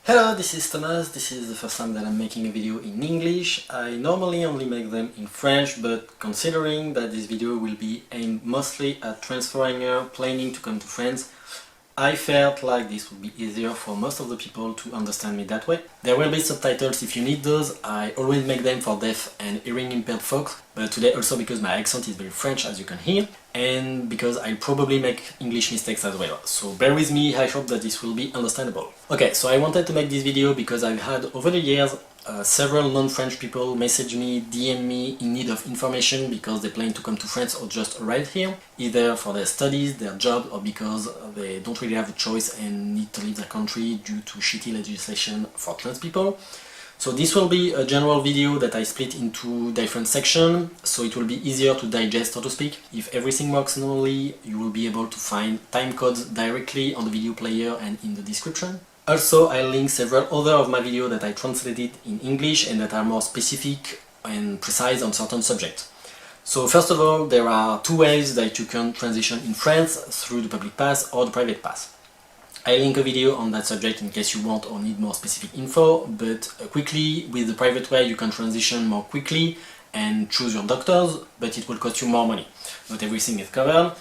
Hello, this is Thomas. This is the first time that I'm making a video in English. I normally only make them in French, but considering that this video will be aimed mostly at transforeigner planning to come to France, I felt like this would be easier for most of the people to understand me that way. There will be subtitles if you need those. I always make them for deaf and hearing impaired folks, but today also because my accent is very French, as you can hear, and because I probably make English mistakes as well. So bear with me, I hope that this will be understandable. Okay, so I wanted to make this video because I've had over the years several non-French people message me, DM me in need of information because they plan to come to France or just arrive here, either for their studies, their job, or because they don't really have a choice and need to leave their country due to shitty legislation for trans people. So this will be a general video that I split into different sections, so it will be easier to digest, so to speak. If everything works normally, you will be able to find time codes directly on the video player and in the description. Also, I'll link several other of my videos that I translated in English and that are more specific and precise on certain subjects. So first of all, there are two ways that you can transition in France, through the public pass or the private pass. I link a video on that subject in case you want or need more specific info, but quickly, with the private way you can transition more quickly and choose your doctors, but it will cost you more money. Not everything is covered.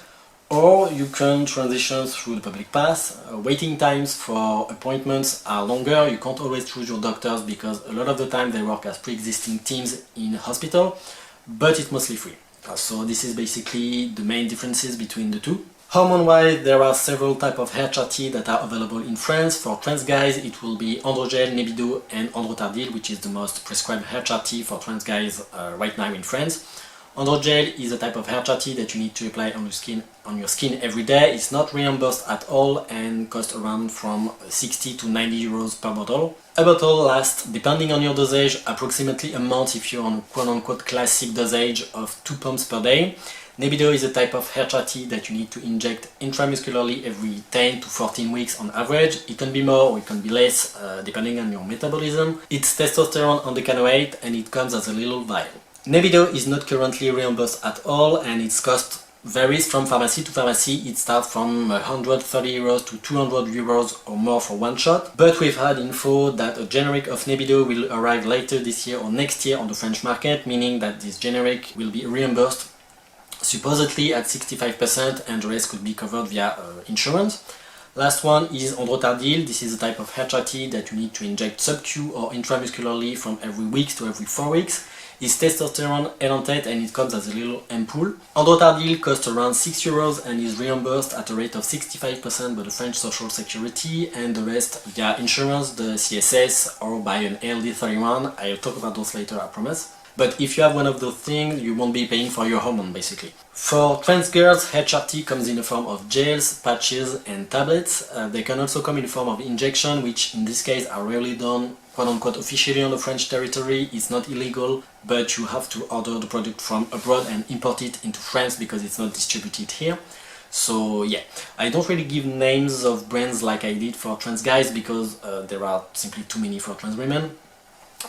Or you can transition through the public pass. Waiting times for appointments are longer. You can't always choose your doctors because a lot of the time they work as pre-existing teams in a hospital, but it's mostly free. So this is basically the main differences between the two. Hormone-wise, there are several types of HRT that are available in France. For trans guys, it will be Androgel, Nebido and Androtardil, which is the most prescribed HRT for trans guys right now in France. Androgel is a type of HRT that you need to apply on your skin every day. It's not reimbursed at all and costs around from 60 to 90 euros per bottle. A bottle lasts, depending on your dosage, approximately a month if you're on quote-unquote classic dosage of 2 pumps per day. Nebido is a type of HRT that you need to inject intramuscularly every 10 to 14 weeks on average. It can be more or it can be less, depending on your metabolism. It's testosterone undecanoate and it comes as a little vial. Nebido is not currently reimbursed at all and its cost varies from pharmacy to pharmacy. It starts from 130 euros to 200 euros or more for one shot, but we've had info that a generic of Nebido will arrive later this year or next year on the French market, meaning that this generic will be reimbursed supposedly at 65% and the rest could be covered via insurance. Last one is Androtardil. This is a type of HRT that you need to inject sub-Q or intramuscularly from every week to every 4 weeks. It's testosterone elantate and it comes as a little ampoule. Androtardil costs around 6 euros and is reimbursed at a rate of 65% by the French Social Security and the rest via insurance, the CSS or by an ALD31. I'll talk about those later, I promise. But if you have one of those things, you won't be paying for your hormone basically. For trans girls, HRT comes in the form of gels, patches and tablets. They can also come in the form of injection, which in this case are rarely done quote-unquote officially on the French territory. It's not illegal, but you have to order the product from abroad and import it into France because it's not distributed here. So yeah, I don't really give names of brands like I did for trans guys because there are simply too many for trans women.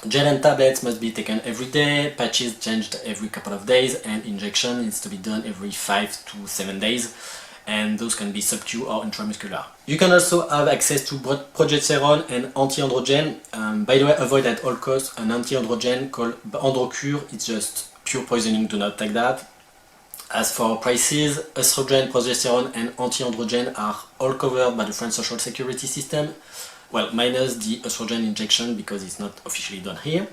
Gel and tablets must be taken every day, patches changed every couple of days, and injection needs to be done every 5 to 7 days, and those can be sub-Q or intramuscular. You can also have access to progesterone and anti-androgen. By the way, avoid at all costs an anti-androgen called Androcure. It's just pure poisoning, do not take that. As for prices, estrogen, progesterone and anti-androgen are all covered by the French Social Security system. Well, minus the estrogen injection because it's not officially done here.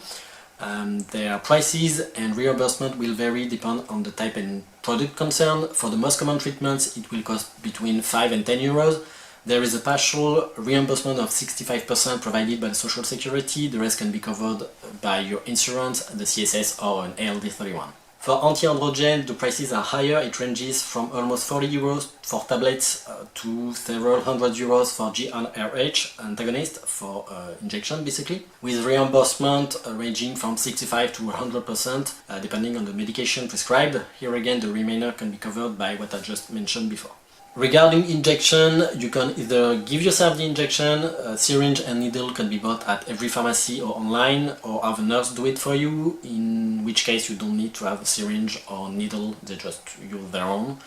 Their prices and reimbursement will vary depending on the type and product concerned. For the most common treatments, it will cost between 5 and 10 euros. There is a partial reimbursement of 65% provided by the Social Security. The rest can be covered by your insurance, the CSS or an ALD31. For anti-androgen, the prices are higher. It ranges from almost 40 euros for tablets to several hundred euros for GnRH antagonist for injection basically, with reimbursement ranging from 65 to 100% depending on the medication prescribed. Here again, the remainder can be covered by what I just mentioned before. Regarding injection, you can either give yourself the injection, a syringe and needle can be bought at every pharmacy or online, or have a nurse do it for you, in which case you don't need to have a syringe or needle, they just use their own.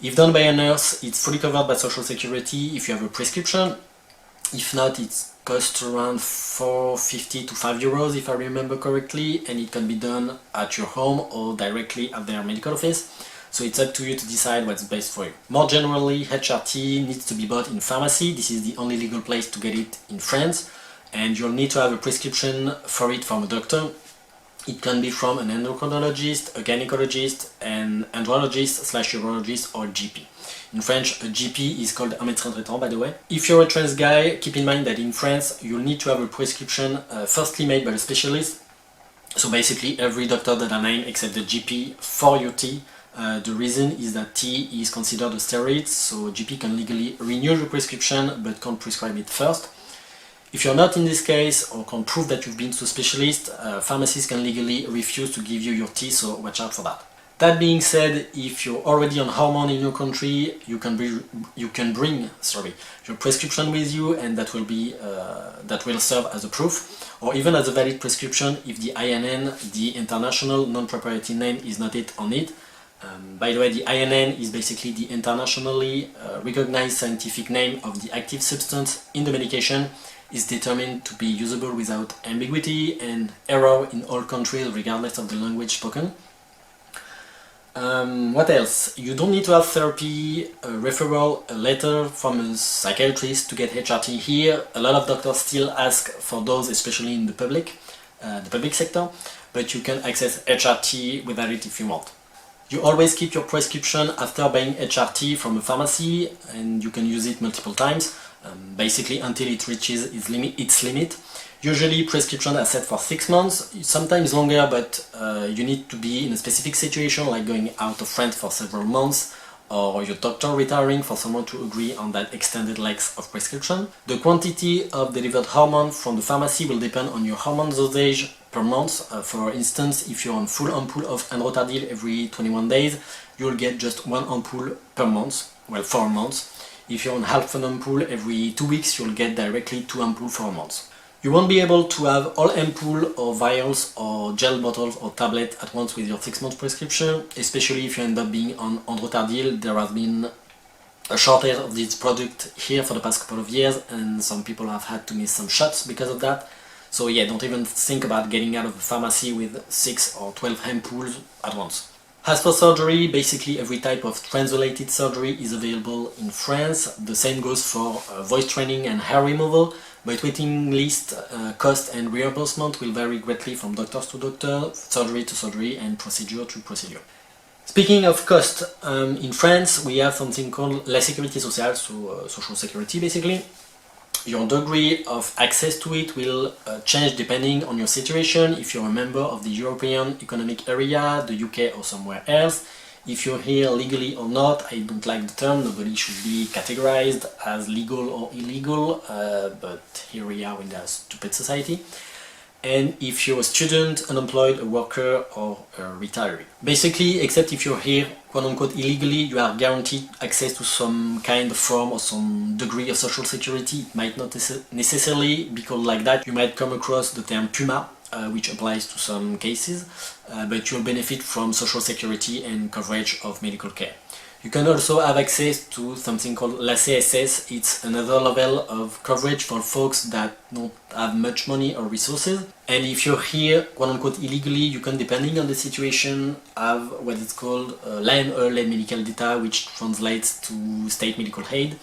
If done by a nurse, it's fully covered by Social Security if you have a prescription. If not, it costs around 4.50 to €5 if I remember correctly, and it can be done at your home or directly at their medical office. So it's up to you to decide what's best for you. More generally, HRT needs to be bought in pharmacy. This is the only legal place to get it in France, and you'll need to have a prescription for it from a doctor. It can be from an endocrinologist, a gynecologist, an andrologist/urologist, or GP. In French, a GP is called un médecin traitant, by the way. If you're a trans guy, keep in mind that in France, you'll need to have a prescription firstly made by a specialist. So basically, every doctor that I name except the GP for your T. The reason is that T is considered a steroid, so GP can legally renew the prescription but can't prescribe it first. If you're not in this case or can't prove that you've been to a specialist, pharmacies can legally refuse to give you your T, so watch out for that. That being said, if you're already on hormone in your country, you can bring your prescription with you, and that will serve as a proof, or even as a valid prescription if the INN, the International Non-Proprietary Name, is noted on it. By the way, the INN is basically the internationally recognized scientific name of the active substance in the medication. Is determined to be usable without ambiguity and error in all countries regardless of the language spoken. What else? You don't need to have therapy, a referral, a letter from a psychiatrist to get HRT here. A lot of doctors still ask for those, especially in the public sector, but you can access HRT without it if you want. You always keep your prescription after buying HRT from a pharmacy, and you can use it multiple times. Basically until it reaches its limit. Usually prescriptions are set for 6 months, sometimes longer, but you need to be in a specific situation like going out of France for several months, or your doctor retiring for someone to agree on that extended length of prescription. The quantity of delivered hormone from the pharmacy will depend on your hormone dosage per month. For instance, if you're on full ampoule of androtardil every 21 days, you'll get just 1 ampoule per month, well, 4 months. If you're on half an ampoule every 2 weeks, you'll get directly 2 ampoules for a month. You won't be able to have all ampoule or vials or gel bottles or tablets at once with your 6-month prescription, especially if you end up being on androtardil. There has been a shortage of this product here for the past couple of years, and some people have had to miss some shots because of that. So yeah, don't even think about getting out of a pharmacy with 6 or 12 ampoules at once. As for surgery, basically every type of trans-related surgery is available in France. The same goes for voice training and hair removal, but waiting list, cost and reimbursement will vary greatly from doctor to doctor, surgery to surgery, and procedure to procedure. Speaking of cost, in France we have something called la sécurité sociale, so social security basically. Your degree of access to it will change depending on your situation. If you're a member of the European Economic Area, the UK or somewhere else, if you're here legally or not, I don't like the term, nobody should be categorized as legal or illegal, but here we are in a stupid society. And if you're a student, unemployed, a worker, or a retiree. Basically, except if you're here, quote-unquote, illegally, you are guaranteed access to some kind of form or some degree of social security. It might not necessarily be called like that. You might come across the term PUMA, which applies to some cases, but you'll benefit from social security and coverage of medical care. You can also have access to something called la CSS. It's another level of coverage for folks that don't have much money or resources. And if you're here, quote-unquote, illegally, you can, depending on the situation, have what is called l'AME, l'aide médicale d'État, which translates to state medical aid.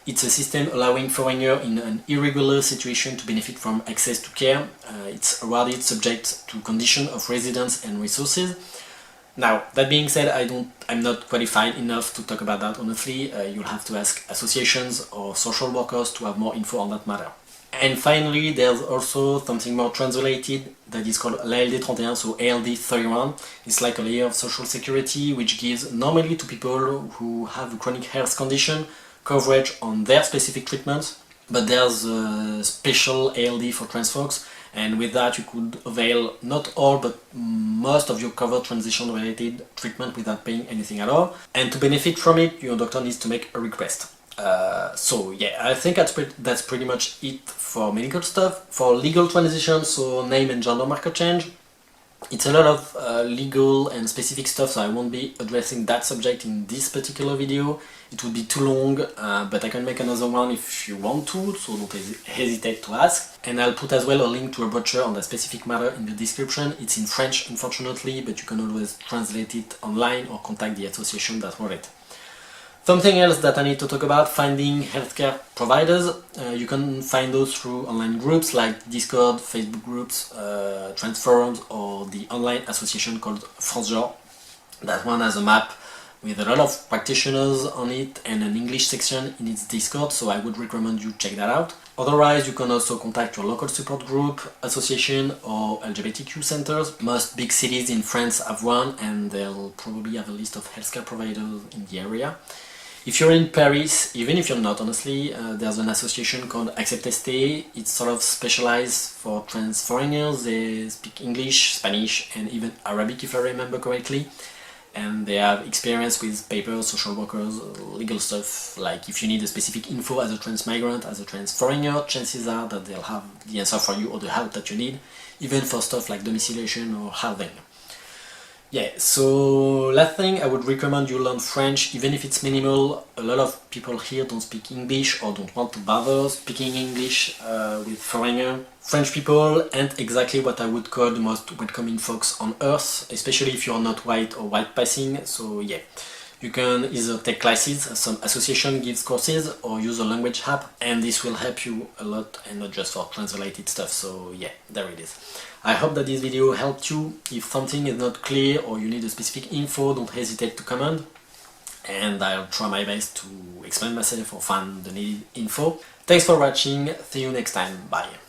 It's a system allowing foreigners in an irregular situation to benefit from access to care. It's awarded subject to condition of residence and resources. Now, that being said, I'm not qualified enough to talk about that honestly. You'll have to ask associations or social workers to have more info on that matter. And finally, there's also something more trans-related that is called l'ALD 31, so ALD 31. It's like a layer of social security which gives normally to people who have a chronic health condition coverage on their specific treatments, but there's a special ALD for trans folks. And with that you could avail not all but most of your covered transition related treatment without paying anything at all. And to benefit from it, your doctor needs to make a request. So yeah, I think that's pretty much it for medical stuff. For legal transition, so name and gender marker change, It's a lot of legal and specific stuff, so I won't be addressing that subject in this particular video. It would be too long, but I can make another one if you want to, so don't hesitate to ask. And I'll put as well a link to a brochure on that specific matter in the description. It's in French, unfortunately, but you can always translate it online or contact the association that wrote it. Something else that I need to talk about, finding healthcare providers. You can find those through online groups like Discord, Facebook groups, trans forums, or the online association called Surgeries. That one has a map with a lot of practitioners on it and an English section in its Discord, so I would recommend you check that out. Otherwise, you can also contact your local support group, association, or LGBTQ centers. Most big cities in France have one, and they'll probably have a list of healthcare providers in the area. If you're in Paris, even if you're not, honestly, there's an association called Accept ST. It's sort of specialized for trans foreigners. They speak English, Spanish, and even Arabic, if I remember correctly. And they have experience with papers, social workers, legal stuff. Like if you need a specific info as a trans migrant, as a trans foreigner, chances are that they'll have the answer for you or the help that you need, even for stuff like domiciliation or housing. Yeah, so last thing, I would recommend you learn French, even if it's minimal. A lot of people here don't speak English or don't want to bother speaking English with foreigner French people, and exactly what I would call the most welcoming folks on earth, especially if you're not white or white passing. So yeah, you can either take classes, some association gives courses, or use a language app, and this will help you a lot and not just for translated stuff. So yeah, there it is. I hope that this video helped you. If something is not clear or you need a specific info, don't hesitate to comment, and I'll try my best to explain myself or find the needed info. Thanks for watching, see you next time, bye.